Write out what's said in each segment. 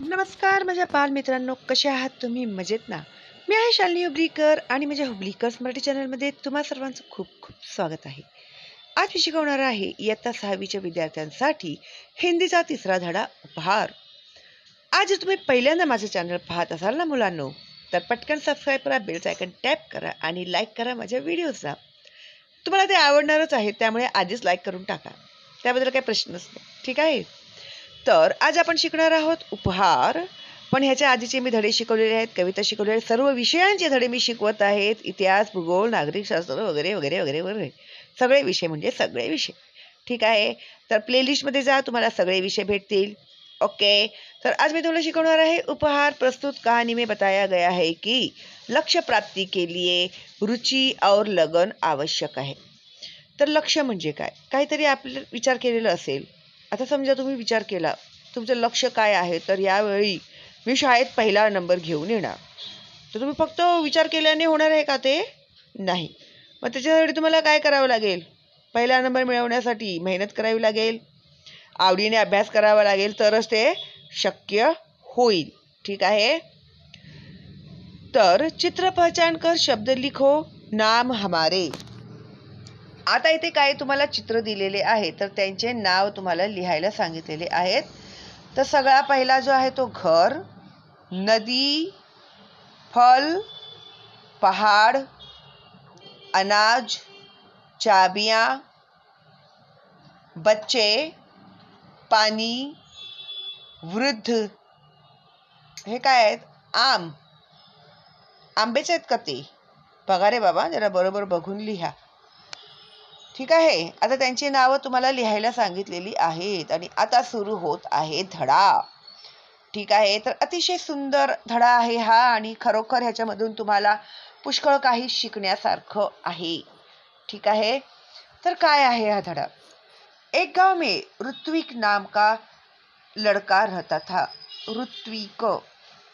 नमस्कार माझ्या बालमित्रांनो, कसे आहात तुम्ही? मजेत ना? मी आहे शालिनी हुबळीकर आणि माझ्या हुबळीकर्स मराठी चॅनलमध्ये तुम्हा सर्वांचं खूप खूप स्वागत आहे. आज मी शिकवणार आहे इयत्ता 6वीच्या विद्यार्थ्यांसाठी हिंदीचा तिसरा धडा उपहार. आज जर तुम्ही पहिल्यांदा माझं चॅनल पाहत असाल ना मुलांनो, तर पटकन सबस्क्राईब करा, बेलचं आयकॉन टॅप करा आणि लाईक करा माझ्या व्हिडिओजला. तुम्हाला ते आवडणारच आहे, त्यामुळे आधीच लाईक करून टाका. त्याबद्दल काही प्रश्नच नाही, ठीक आहे? तर आज आपण शिकणार आहोत उपहार. पण ह्याच्या आधीचे मी धडे शिकवलेले आहेत, कविता शिकवलेले आहेत, सर्व विषयांचे धडे मी शिकवत आहेत. इतिहास, भूगोल, नागरिकशास्त्र वगैरे वगैरे वगैरे वगैरे सगळे विषय, म्हणजे सगळे विषय, ठीक आहे? तर प्लेलिस्टमध्ये जा, तुम्हाला सगळे विषय भेटतील. ओके. तर आज मी तुम्हाला शिकवणार आहे उपहार. प्रस्तुत कहानी में बताया गया है कि लक्ष्य प्राप्ति के लिए रुचि और लगन आवश्यक आहे. तर लक्ष्य म्हणजे काय? काहीतरी आपलं विचार केलेलं असेल. आता समजा तुम्ही विचार केला, तुमचं लक्ष्य काय आहे? तर यावेळी मी शाळेत पहिला नंबर घेऊन येणार. तर तुम्ही फक्त विचार केल्याने होणार आहे का ते? नाही. मग त्याच्यासाठी तुम्हाला काय करावं लागेल? पहिला नंबर मिळवण्यासाठी मेहनत करावी लागेल, आवडीने अभ्यास करावा लागेल, तरच ते शक्य होईल, ठीक आहे? तर चित्र पहचान कर शब्द लिखो, नाम हमारे. आता इथे काय तुम्हाला चित्र दिलेले आहे, तर त्यांचे नाव तुम्हाला लिहायला सांगितलेले आहेत. तर सगळा पहिला जो आहे तो घर, नदी, फल, पहाड़, अनाज, चाबियां, बच्चे, पानी, वृद्ध. हे काय आहेत? आम. आंबेच आहेत का ते? बघा रे बाबा, जरा बरोबर बघून लिहा, ठीक आहे? आता त्यांची नावं तुम्हाला लिहायला सांगितलेली आहेत आणि आता सुरू होत आहे धडा, ठीक आहे? तर अतिशय सुंदर धडा आहे हा आणि खरोखर ह्याच्यामधून तुम्हाला पुष्कळ काही शिकण्यासारखं आहे, ठीक आहे? तर काय आहे हा धडा? एक गाव में ऋत्विक नाम का लड़का रहता था. ऋत्विक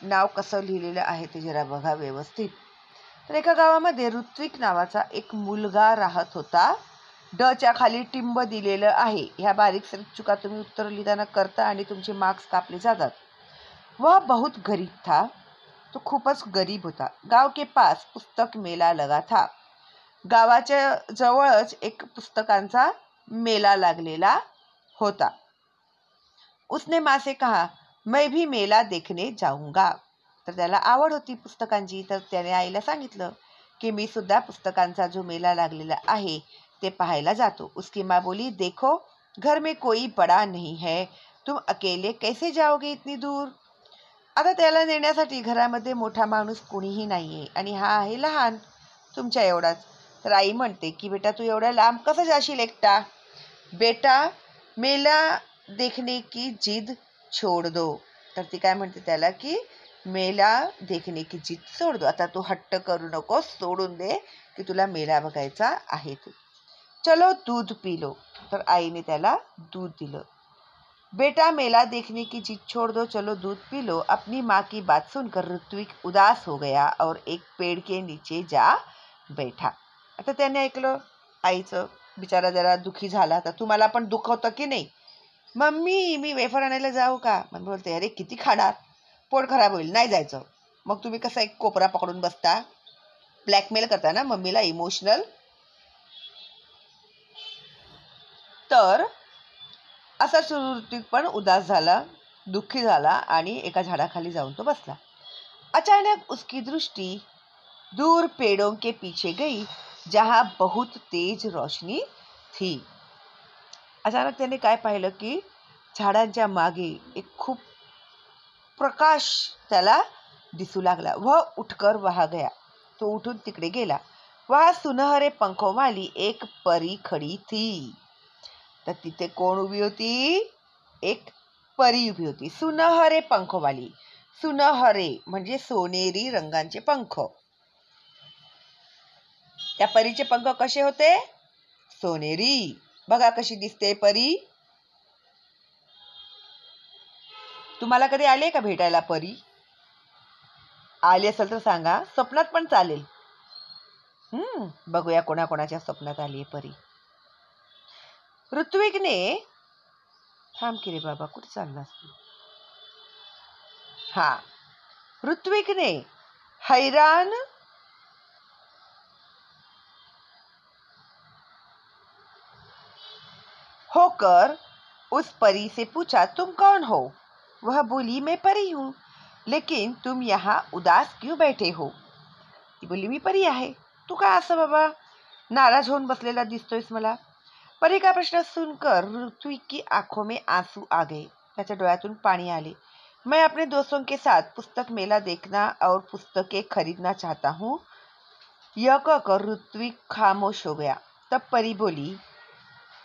नाव कसं लिहिलेलं आहे ते जरा बघा व्यवस्थित. तर एका गावामध्ये ऋत्विक नावाचा एक मुलगा राहत होता. डच्या खाली टिंब दिलेलं आहे. ह्या बारीक सारीक चुका तुम्ही उत्तर लिहिताना करता आणि तुमचे मार्क्स कापले जातात. वह बहुत गरीब था. तो खूपच गरीब होता. गाव के पास पुस्तक मेला लगा था. गावाच्या जवळच एक पुस्तकांचा मेला लागलेला होता. उसने माँ से कहा, मैं भी मेला देखने जाऊंगा. तर त्याला आवड होती पुस्तकांची, तर त्याने आईला सांगितलं की मी सुद्धा पुस्तकांचा जो मेला लागलेला आहे ते पाहायला जातो. उसकी माँ बोली, देखो घर में कोई बड़ा नहीं है, तुम अकेले कैसे जाओगे इतनी दूर. आता त्याला नेण्यासाठी घरामध्ये मोठा माणूस कोणीही नाहीये आणि हा आहे लहान, तुमच्या एवढाच. तर आई म्हणते की बेटा तू एवढ्या लांब कसं जाशील एकटा? बेटा मेला देखने की जिद छोड़ दो. तर ती काय म्हणते त्याला की मेला देखने की जिद सोड दो. आता तू हट्ट करू नको, सोडून दे की तुला मेला बघायचा आहे ते. चलो दूध पी लो. तर आईने त्याला दूध दिलं. बेटा मेला देखने की जिद छोड़ दो, चलो दूध पी लो. अपनी माँ की बात सुनकर ऋत्विक उदास हो गया और एक पेड़ के नीचे जा बैठा. आता त्याने ऐकलं आईचं, बिचारा जरा दुखी झाला. आता तुम्हाला पण दुःख होतं की नाही? मम्मी मी वेफर आणायला जाऊ का? मम्मी बोलते, अरे किती खाणार, पोट खराब होईल, नाही जायचं. मग तुम्ही कसा एक कोपरा पकडून बसता, ब्लॅकमेल करता ना मम्मीला, इमोशनल. तर असा ऋत्विक पण उदास झाला, दुःखी झाला आणि एका झाडाखाली जाऊन तो बसला. अचानक उसकी दृष्टि दूर पेड़ों के पीछे गई जहां बहुत तेज रोशनी थी. अचानक त्याने काय पाहिलं की झाडांच्या मागे एक खूप प्रकाश त्याला दिसू लागला. वह उठकर वहां गया. तो उठून तिकडे गेला. वहां सुनहरे पंखों वाली एक परी खड़ी थी. तर तिथे कोण उभी होती? एक परी उभी होती. सुनहरे पंखोवाली. सुनहरे म्हणजे सोनेरी रंगांचे पंख. त्या परीचे पंख कसे होते? सोनेरी. बघा कशी दिसते परी. तुम्हाला कधी आले का भेटायला परी? आली असेल तर सांगा, स्वप्नात पण चालेल. बघूया कोणाकोणाच्या स्वप्नात आली परी. ऋत्विकने थांब की रे बाबा, कुठे चाललास तू? हाँ, ऋत्विक ने हैरान होकर उस परी से पूछा, तुम कौन हो? वह बोली, मैं परी हूं, लेकिन तुम यहाँ उदास क्यों बैठे हो? ती बोली, मी परी आहे. तू काय असं बाबा नाराज होऊन बसलेला दिसतोयस मला? परी का प्रश्न सुनकर ऋत्विक की आंखों में आंसू आ गए. त्याच्या डोळ्यातून पाणी आले. मैं अपने दोस्तों के साथ पुस्तक मेला देखना और पुस्तकें खरीदना चाहता हूँ. यह कहकर ऋत्विक खामोश हो गया. तब परी बोली,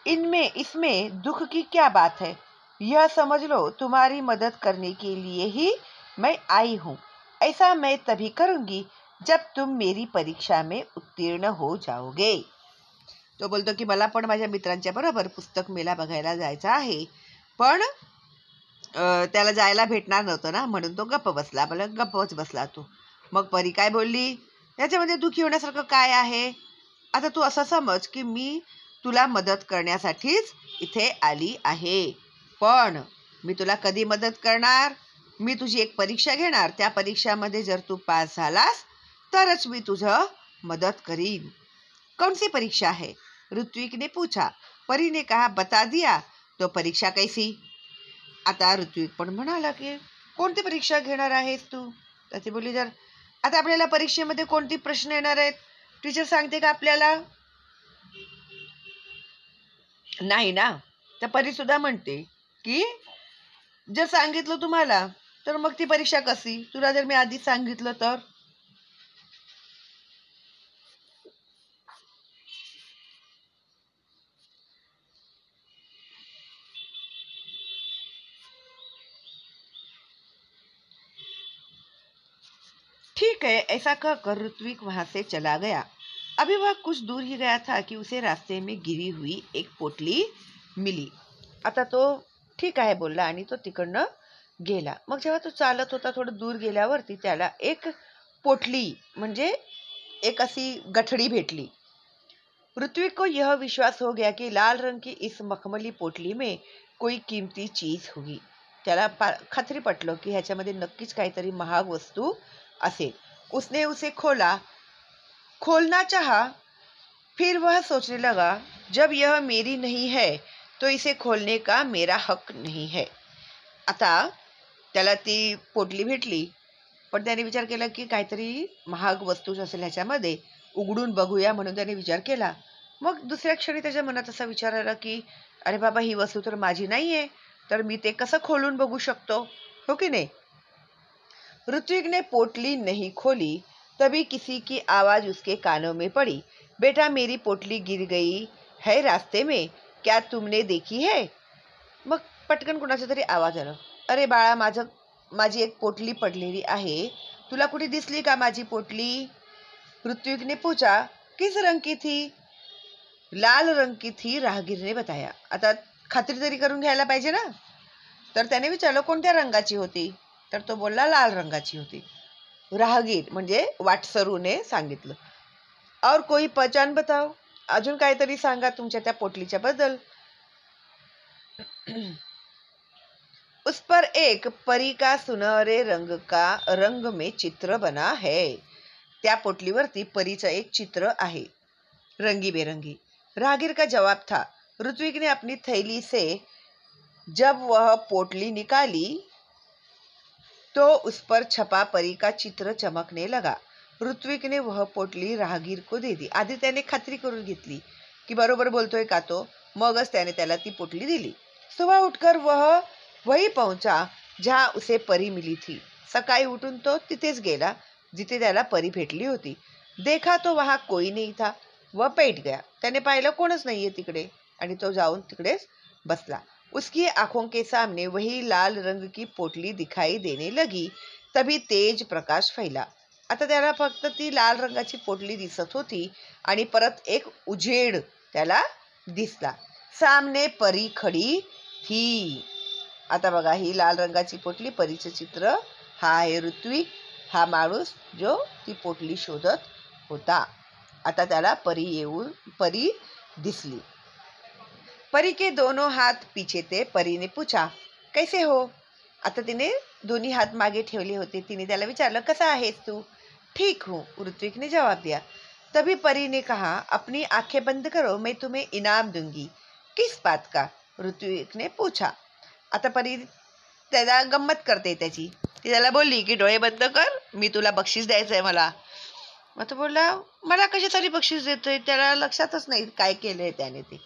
इसमें दुख की क्या बात है? यह समझ लो तुम्हारी मदद करने के लिए ही मैं आई हूँ. ऐसा मैं तभी करूंगी जब तुम मेरी परीक्षा में उत्तीर्ण हो जाओगे. तो बोलतो की मला पण माझ्या मित्रांच्या बरोबर पुस्तक मेला बघायला जायचा आहे, पण त्याला जायला भेटणार नव्हतं ना, म्हणून तो गप्प बसला. गप्पच बसला तो. मग परी काय बोलली, याच्यामध्ये दुःखी होण्यासारखं काय आहे? आता तू असं समज की मी तुला मदत करण्यासाठीच इथे आली आहे, पण मी तुला कधी मदत करणार? मी तुझी एक परीक्षा घेणार. त्या परीक्षामध्ये जर तू पास झालास तरच मी तुझं मदत करीन. कौन सी परीक्षा है? ऋत्विक ने पूछा. परी ने कहा, बता दिया. तो परीक्षा कैसी? आता ऋत्विक पण म्हणाला की कोणती परीक्षा घेणार आहेस तू? तर ती बोलली, जर आता आपल्याला परीक्षेमध्ये कोणती प्रश्न येणार आहेत, टीचर सांगते का आपल्याला? नाही ना. तर परी सुद्धा म्हणते की जर सांगितलं तुम्हाला तर मग ती परीक्षा कशी? तुला जर मी आधीच सांगितलं तर? ठीक है, ऐसा कहकर ऋत्विक वहां से चला गया. अभी वह कुछ दूर ही गया था कि उसे रास्ते में गिरी हुई एक पोटली मिली. आता तो ठीक आहे बोलला आणि तो तिकडनं गेला. मग जेव्हा तो चालत होता थोडं दूर गेल्यावरती त्याला एक पोटली म्हणजे एक अशी गठडी भेटली. ऋत्विक को यह विश्वास हो गया कि लाल रंग की इस मखमली पोटली में कोई कीमती चीज होगी. त्याला खात्री पटलं की ह्याच्यामध्ये नक्कीच काहीतरी महाग वस्तू असेल. उसने उसे खोला. खोलना चाहा, फिर वह सोचने लगा, जब यह मेरी नहीं है तो इसे खोलने का मेरा हक नहीं है. आता त्याला ती पोटली भेटली, पण त्याने विचार केला की काहीतरी महाग वस्तू असेल ह्याच्यामध्ये, उघडून बघूया म्हणून त्याने विचार केला. मग दुसऱ्या क्षणी त्याच्या मनात असा विचार आला की अरे बाबा, ही वस्तू तर माझी नाहीये, तर मी ते कसं खोलून बघू शकतो, हो की नाही? ऋत्विक ने पोटली नहीं खोली. तभी किसी की आवाज उसके कानों में पड़ी. बेटा, मेरी पोटली गिर गई है रास्ते में, क्या तुमने देखी है? मग पटकन कुणाचा तरी आवाज आला. अरे बाळा, माझी एक पोटली पडलेली आहे, तुला कुठे दिसली का माझी पोटली? ऋत्विक ने पूछा. किस रंग की थी? लाल रंग की थी, राहगीर ने बताया. आता खात्री तरी करून घ्यायला पाहिजे ना. तर त्याने विचारलं कोणत्या रंगाची होती? तर तो बोलला लाल रंगाची होती. राहगीर म्हणजे वाटसरूने सांगितलं. और कोई पहचान बताओ, अजून काहीतरी सांगा तुमच्या त्या पोटलीच्या बद्दल. उस पर एक परी का सुनहरे रंग में चित्र बना है. त्या पोटलीवरती परीचं एक चित्र आहे, रंगी बेरंगी. राहगीर का जवाब था. ऋत्विक ने अपनी थैली से जब वह पोटली निकाली तो उस पर छपा परी का चित्र चमकने लगा. ऋत्विक ने वह पोटली राहगीर को दे दी. आधी त्याने खात्री करून घेतली की बरोबर बोलतोय का तो, मगच त्याने त्याला ती पोटली दिली. सुबह उठकर वह वही पहुंचा जहां उसे परी मिली थी. सकाळी उठून तो तिथेच गेला जिथे त्याला परी भेटली होती. देखा तो वहां कोई नहीं था. वह बैठ गया. त्याने पाहिलं कोणच नाहीये तिकडे आणि तो जाऊन तिकडेच बसला. उसकी आंखों के सामने वही लाल रंग की पोटली दिखाई देने लगी. तभी तेज प्रकाश फैला. आता त्याला फक्त ती लाल रंगाची पोटली दिसत होती आणि परत एक उजेड त्याला दिसला. सामने परी खडी थी. आता बघा, ही लाल रंगाची पोटली, परीचं चित्र. हा आहे ऋत्विक, हा माणूस जो ती पोटली शोधत होता. आता त्याला परी दिसली. परी के दोनों हाथ पीछे थे. परी ने पूछा, कैसे हो? आता तिने दोन्ही हात मागे ठेवले होते. तिने त्याला विचारलं, कसा आहेस तू? ठीक हूँ, ऋत्विक ने जवाब दिया. तभी परी ने कहा, अपनी आंखें बंद करो, मैं तुम्हें इनाम दूंगी. किस बात का? ऋत्विक ने पूछा. आता परी त्याला गंमत करते त्याची. ती त्याला बोलली की डोळे बंद कर, मी तुला बक्षीस द्यायचंय मला. मग तो बोलला, मला कशासाठी बक्षीस देतोय? त्याला लक्षातच नाही काय केलंय त्याने ते.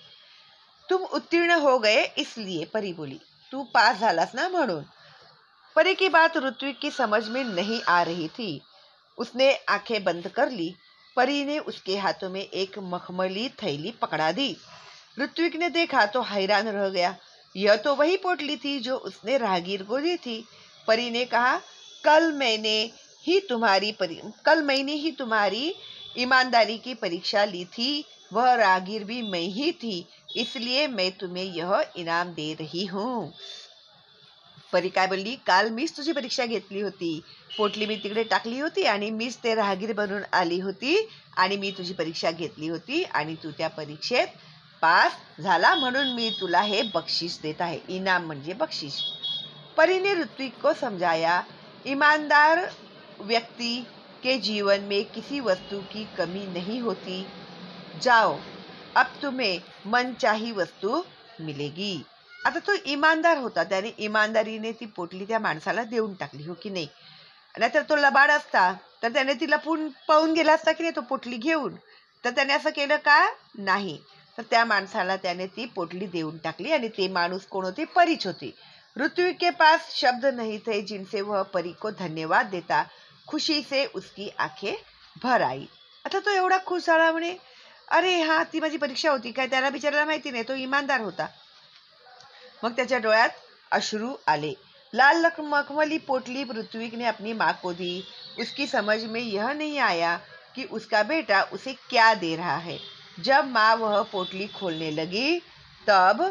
तुम उत्तीर्ण हो गए इसलिए, परी बोली. तू पास झालास ना म्हणून. परी की बात ऋत्विक की समझ में नहीं आ रही थी. उसने आंखें बंद कर ली. परी ने उसके हाथों में एक मखमली थैली पकड़ा दी. ऋत्विक ने देखा तो हैरान रह गया. यह तो वही पोटली थी जो उसने राहगीर को दी थी. परी ने कहा, कल मैंने ही तुम्हारी ईमानदारी की परीक्षा ली थी. वह राहगीर भी मैं ही थी, इसलिए मैं तुम्हें यह इनाम दे रही हूँ. परी काय बोलली, काल मीच तुझी परीक्षा घेतली होती. पोटली मी तिकडे टाकली होती आणि मीच ते राहगीर बनून आली होती आणि मी तुझी परीक्षा घेतली होती आणि तू त्या परीक्षेत पास झाला म्हणून मी तुला हे बक्षीस देत आहे. इनाम म्हणजे बक्षीस. परी ने ऋत्विक को समझाया, ईमानदार व्यक्ति के जीवन में किसी वस्तु की कमी नहीं होती. जाओ, अब तुम्हें मनचाही वस्तू मिलेगी. आता तो इमानदार होता. त्याने इमानदारीने ती पोटली त्या माणसाला देऊन टाकली, हो की नाही? नाहीतर तो लबाड असता तर त्याने तिला पळून गेला असता की नाही तो पोटली घेऊन. तर त्याने असं केलं का? नाही. तर त्या माणसाला त्याने ती पोटली देऊन टाकली आणि ते माणूस कोण होते? परीच होती. ऋत्विक के पास शब्द नहीं थे जिनसे वह परी को धन्यवाद देता. खुशी से उसकी आंखें भर आई. आता तो एवढा खुश झाला, म्हणे अरे हा, ती माझी परीक्षा होती काय? त्याला बिचारायला माहिती नाही, तो इमानदार होता. मग त्याच्या डोळ्यात अश्रू आले. लाल मखमली पोटली ऋत्विक ने अपनी माँ को दी. उसकी समझ में यह नहीं आया कि उसका बेटा उसे क्या दे रहा है. जब माँ वह पोटली खोलने लगी तब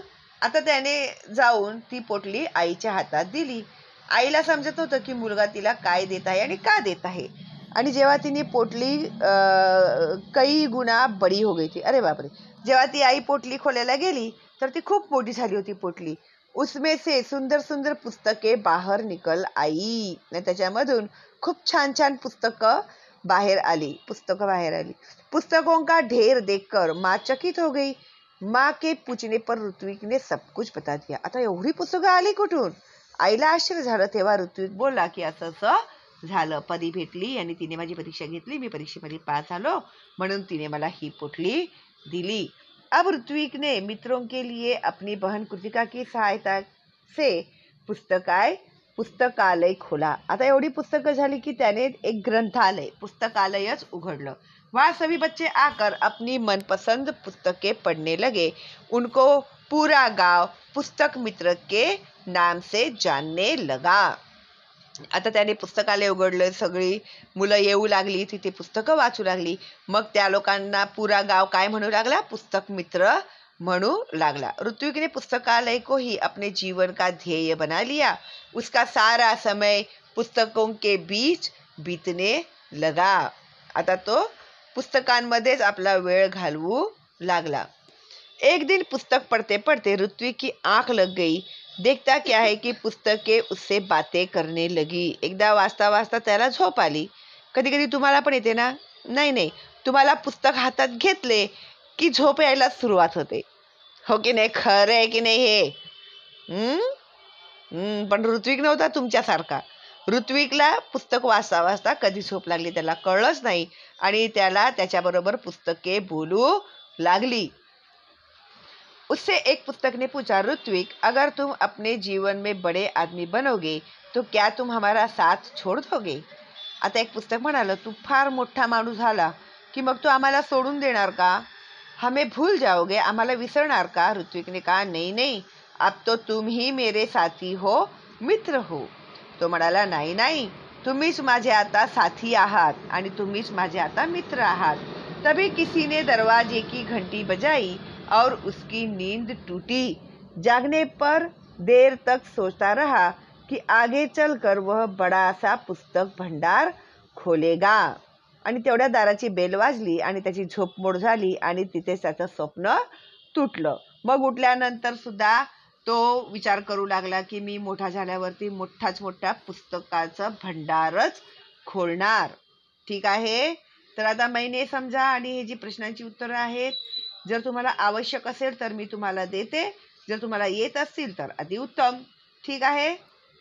आता त्याने जाऊन ती पोटली आईच्या हातात दिली. आईला समजत नव्हतं की मुलगा तिला काय देत आहे आणि का देत आहे. आणि जेव्हा तिने पोटली कई गुना बडी हो गई थी. अरे बापरे. जेव्हा ती आई पोटली खोलायला गेली तर ती खूप मोठी झाली होती पोटली. उसमें से सुंदर सुंदर पुस्तके बाहर निकल आई. त्याच्यामधून खूप छान छान पुस्तकं बाहेर आली. पुस्तकों का ढेर देखकर माँ चकित हो गई. माँ के पूछने पर ऋत्विक ने सब कुछ बता दिया. आता एवढी पुस्तकं आली कुठून? आईला आश्चर्य झालं. तेव्हा ऋत्विक बोलला की असं असं झालं. परी भेटली आणि तिने माझी परीक्षा घेतली. मी परीक्षेमध्ये पास झालो म्हणून तिने मला ही पोटली दिली. अब ऋत्विक ने मित्रों के लिए अपनी बहन कृतिका की सहायता से पुस्तकालय खोला. आता एवढी पुस्तकं झाली की त्याने एक पुस्तकालयच उघडलं. वहाँ सभी बच्चे आकर अपनी मनपसंद पुस्तकें पढ़ने लगे. उनको पूरा गांव पुस्तक मित्र के नाम से जानने लगा. आता त्याने पुस्तकालय उघडलं. सगळी मुलं येऊ लागली, तिथे पुस्तकं वाचू लागली. मग त्या लोकांना पुरा गाव काय म्हणू लागला? पुस्तक मित्र म्हणू लागला. ऋत्विक ने पुस्तकालय को ही अपने जीवन का ध्येय बना लिया. उसका सारा समय पुस्तकों के बीच बीतने लगा. आता तो पुस्तकांमध्येच आपला वेळ घालवू लागला. एक दिन पुस्तक पढ़ते पढ़ते ऋत्विक की आंख लग गई. देखता क्या है कि पुस्तकें उससे बातें करने लगी. एकदा वाचता वाचता त्याला झोप आली. कधी कधी तुम्हाला पण येते ना? नाही, तुम्हाला पुस्तक हातात घेतले की झोप यायला सुरुवात होते, हो की नाही? खरं आहे की नाही हे? पण ऋत्विक नव्हता तुमच्यासारखा. ऋत्विकला पुस्तक वाचता वाचता कधी झोप लागली त्याला कळलंच नाही आणि त्याला त्याच्याबरोबर पुस्तके बोलू लागली. उससे एक पुस्तक ने पूछा, ऋत्विक, अगर तुम अपने जीवन में बड़े आदमी बनोगे तो क्या तुम हमारा साथ छोड़ दोगे? आता एक पुस्तक म्हणालं, तू फार मोठा माणूस झाला की मग तू आम्हाला सोडून देणार का? हमें भूल जाओगे, आम्हाला विसरणार का? ऋत्विक ने कहा, नहीं, अब तो तुम ही मेरे साथी हो, मित्र हो. तो म्हणाला, नाही, तुम्हीच माझे आता साथी आहात आणि तुम्हीच माझे आता मित्र आहात. तभी किसी ने दरवाजे की घंटी बजाई और उसकी नींद टूटी. जागने पर देर तक सोचता रहा कि आगे चलकर वह बड़ा सा पुस्तक भंडार खोलेगा. आणि तेवढ्या दाराची बेल वाजली आणि त्याची झोप मोड झाली आणि तिथे त्याचं स्वप्न तुटलं. मग उठल्यानंतर सुद्धा तो विचार करू लागला की मी मोठा झाल्यावरती मोठा पुस्तकाचं भंडारच खोलणार. ठीक आहे. तर आता महिने समजा आणि हे जी प्रश्नांची उत्तरं आहेत, जर तुम्हाला आवश्यक असेल तर मी तुम्हाला देते, जर तुम्हाला येत असतील तर अतिउत्तम. ठीक आहे.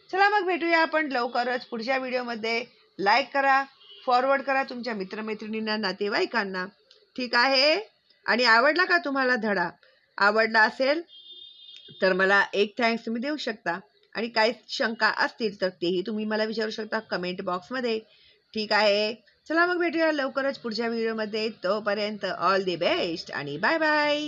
चला मग भेटूया आपण लवकरच पुढच्या व्हिडिओमध्ये. लाईक करा, फॉरवर्ड करा तुमच्या मित्रमैत्रिणींना, नातेवाईकांना. ठीक आहे. आणि आवडला का तुम्हाला धडा? आवडला असेल तर मला एक थँक्स तुम्ही देऊ शकता, आणि काही शंका असतील तर तेही तुम्ही मला विचारू शकता कमेंट बॉक्समध्ये. ठीक आहे. चला मग भेटूया लवकरच पुढच्या व्हिडिओमध्ये. तोपर्यंत ऑल दी बेस्ट आणि बाय बाय.